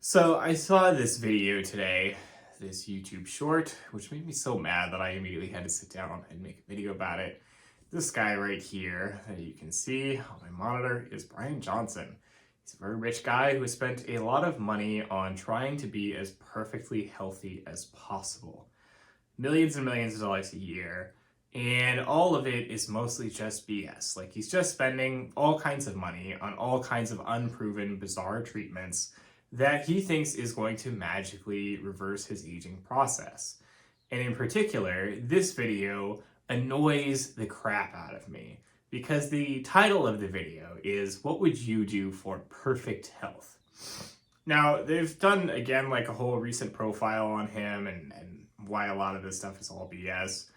So I saw this video today, this YouTube short, which made me so mad that I immediately had to sit down and make a video about it. This guy right here that you can see on my monitor is Brian Johnson. He's a very rich guy who has spent a lot of money on trying to be as perfectly healthy as possible. Millions and millions of dollars a year. And all of it is mostly just BS. Like, he's just spending all kinds of money on all kinds of unproven, bizarre treatments that he thinks is going to magically reverse his aging process. And in particular, this video annoys the crap out of me because the title of the video is, "What would you do for perfect health?" Now, they've done, again, like a whole recent profile on him and why a lot of this stuff is all BS.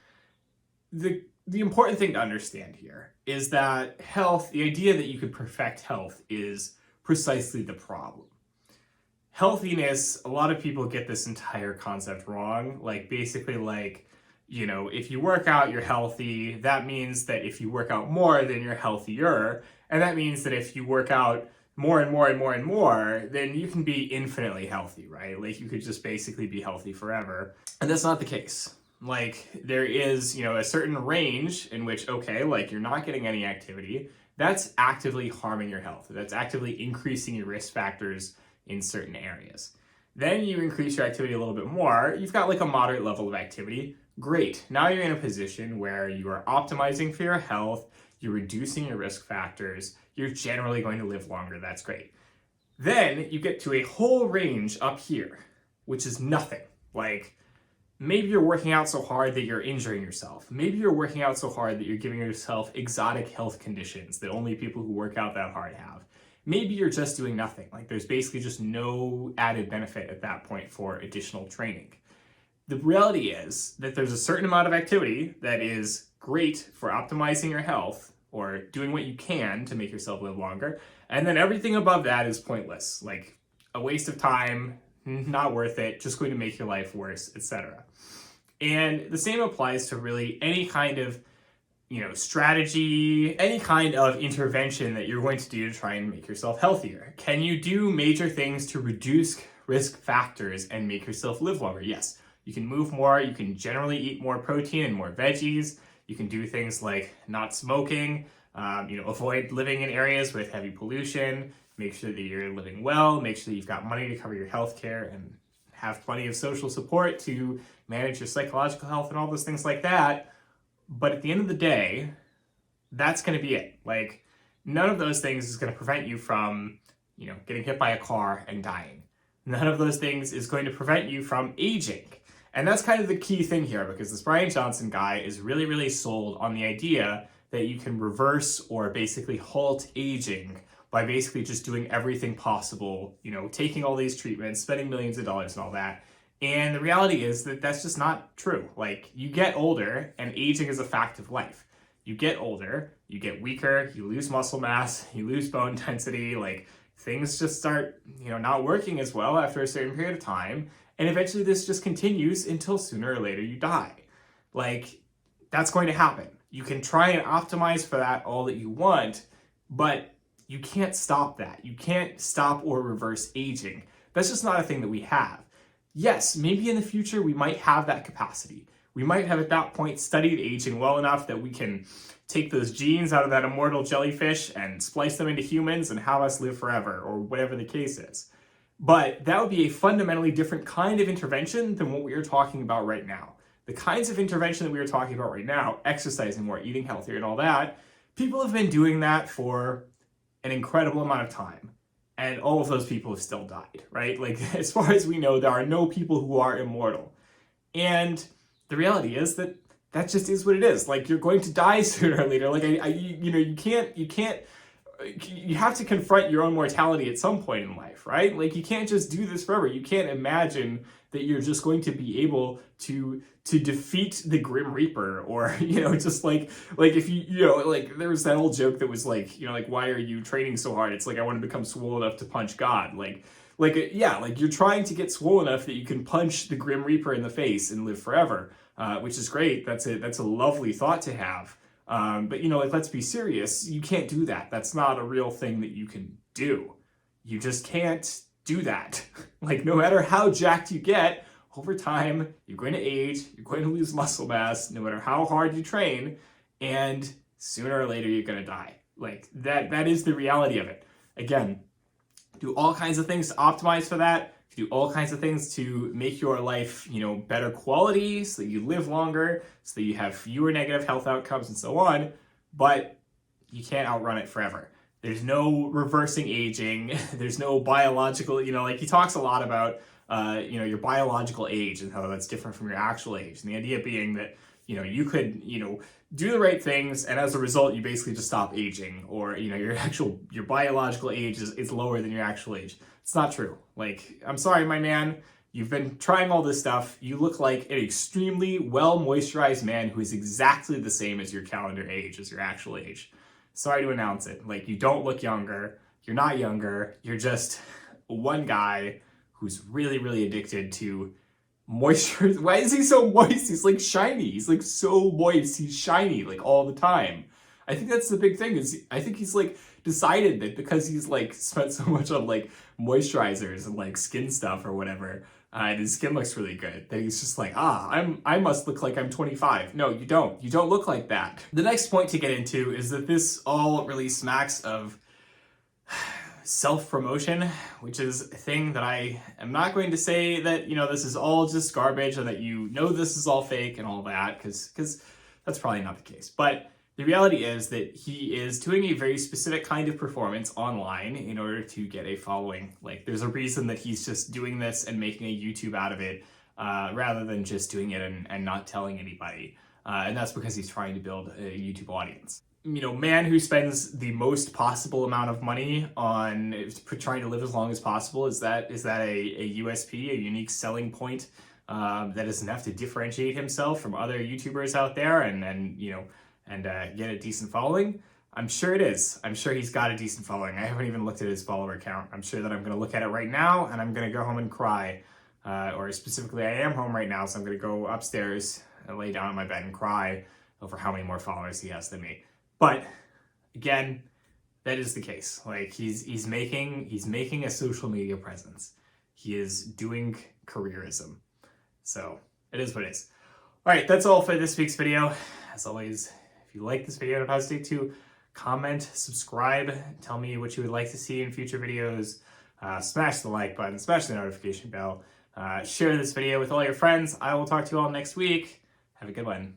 The important thing to understand here is that health, the idea that you could perfect health, is precisely the problem. Healthiness, a lot of people get this entire concept wrong. Like, basically, like, if you work out, you're healthy. That means that if you work out more, then you're healthier. And that means that if you work out more and more and more and more, then you can be infinitely healthy, right? Like, you could just basically be healthy forever. And that's not the case. Like, there is, a certain range in which, okay, like, you're not getting any activity. That's actively harming your health. That's actively increasing your risk factors in certain areas. Then you increase your activity a little bit more. You've got like a moderate level of activity. Great. Now you're in a position where you are optimizing for your health. You're reducing your risk factors. You're generally going to live longer. That's great. Then you get to a whole range up here, which is nothing. Like, maybe you're working out so hard that you're injuring yourself. Maybe you're working out so hard that you're giving yourself exotic health conditions that only people who work out that hard have. Maybe you're just doing nothing. Like, there's basically just no added benefit at that point for additional training. The reality is that there's a certain amount of activity that is great for optimizing your health or doing what you can to make yourself live longer. And then everything above that is pointless, like a waste of time, not worth it, just going to make your life worse, etc. And the same applies to really any kind of strategy, any kind of intervention that you're going to do to try and make yourself healthier. Can you do major things to reduce risk factors and make yourself live longer? Yes. You can move more. You can generally eat more protein and more veggies. You can do things like not smoking, avoid living in areas with heavy pollution, make sure that you're living well, make sure that you've got money to cover your health care and have plenty of social support to manage your psychological health and all those things like that. But at the end of the day, that's going to be it. Like, none of those things is going to prevent you from, getting hit by a car and dying. None of those things is going to prevent you from aging. And that's kind of the key thing here, because this Brian Johnson guy is really, really sold on the idea that you can reverse or basically halt aging by basically just doing everything possible, taking all these treatments, spending millions of dollars and all that. And the reality is that that's just not true. Like, you get older and aging is a fact of life. You get older, you get weaker, you lose muscle mass, you lose bone density, like, things just start, not working as well after a certain period of time. And eventually this just continues until sooner or later you die. Like, that's going to happen. You can try and optimize for that all that you want, but you can't stop that. You can't stop or reverse aging. That's just not a thing that we have. Yes, maybe in the future we might have that capacity. We might have at that point studied aging well enough that we can take those genes out of that immortal jellyfish and splice them into humans and have us live forever, or whatever the case is. But that would be a fundamentally different kind of intervention than what we are talking about right now. The kinds of intervention that we are talking about right now, exercising more, eating healthier and all that, people have been doing that for an incredible amount of time. And all of those people have still died, right? Like, as far as we know, there are no people who are immortal. And the reality is that that just is what it is. Like, you're going to die sooner or later. Like, you have to confront your own mortality at some point in life, right? Like, you can't just do this forever. You can't imagine that you're just going to be able to defeat the Grim Reaper, or, just like if like, there was that old joke that was like, why are you training so hard? It's like, I want to become swole enough to punch God. Like you're trying to get swole enough that you can punch the Grim Reaper in the face and live forever, which is great. That's a lovely thought to have. But let's be serious. You can't do that. That's not a real thing that you can do. You just can't do that. Like, no matter how jacked you get, over time, you're going to age, you're going to lose muscle mass, no matter how hard you train, and sooner or later you're going to die. Like, that is the reality of it. Again, do all kinds of things to optimize for that. Do all kinds of things to make your life, better quality, so that you live longer, so that you have fewer negative health outcomes and so on. But you can't outrun it forever. There's no reversing aging. There's no biological, like he talks a lot about, your biological age and how that's different from your actual age. And the idea being that, you could, do the right things, and as a result, you basically just stop aging, or, your biological age is lower than your actual age. It's not true. Like, I'm sorry, my man, you've been trying all this stuff. You look like an extremely well moisturized man who is exactly the same as your calendar age, as your actual age. Sorry to announce it. Like, you don't look younger. You're not younger. You're just one guy who's really, really addicted to moisture. Why is he so moist? He's like shiny. He's like so moist. He's shiny like all the time. I think that's the big thing, is I think he's like decided that because he's like spent so much on like moisturizers and like skin stuff or whatever, and his skin looks really good, that he's just like, I must look like I'm 25. No, you don't. You don't look like that. The next point to get into is that this all really smacks of self-promotion, which is a thing that I am not going to say that, this is all just garbage and that this is all fake and all that, because that's probably not the case. But the reality is that he is doing a very specific kind of performance online in order to get a following. Like, there's a reason that he's just doing this and making a YouTube out of it, rather than just doing it and not telling anybody. And that's because he's trying to build a YouTube audience. Man who spends the most possible amount of money on trying to live as long as possible, is that a USP, a unique selling point, that is enough to differentiate himself from other YouTubers out there and get a decent following? I'm sure it is. I'm sure he's got a decent following. I haven't even looked at his follower count. I'm sure that I'm going to look at it right now, and I'm going to go home and cry. Or specifically, I am home right now, so I'm going to go upstairs and lay down on my bed and cry over how many more followers he has than me. But again, that is the case. Like, he's making a social media presence. He is doing careerism. So it is what it is. All right, that's all for this week's video. As always, if you like this video, don't hesitate to comment, subscribe, tell me what you would like to see in future videos. Smash the like button, smash the notification bell. Share this video with all your friends. I will talk to you all next week. Have a good one.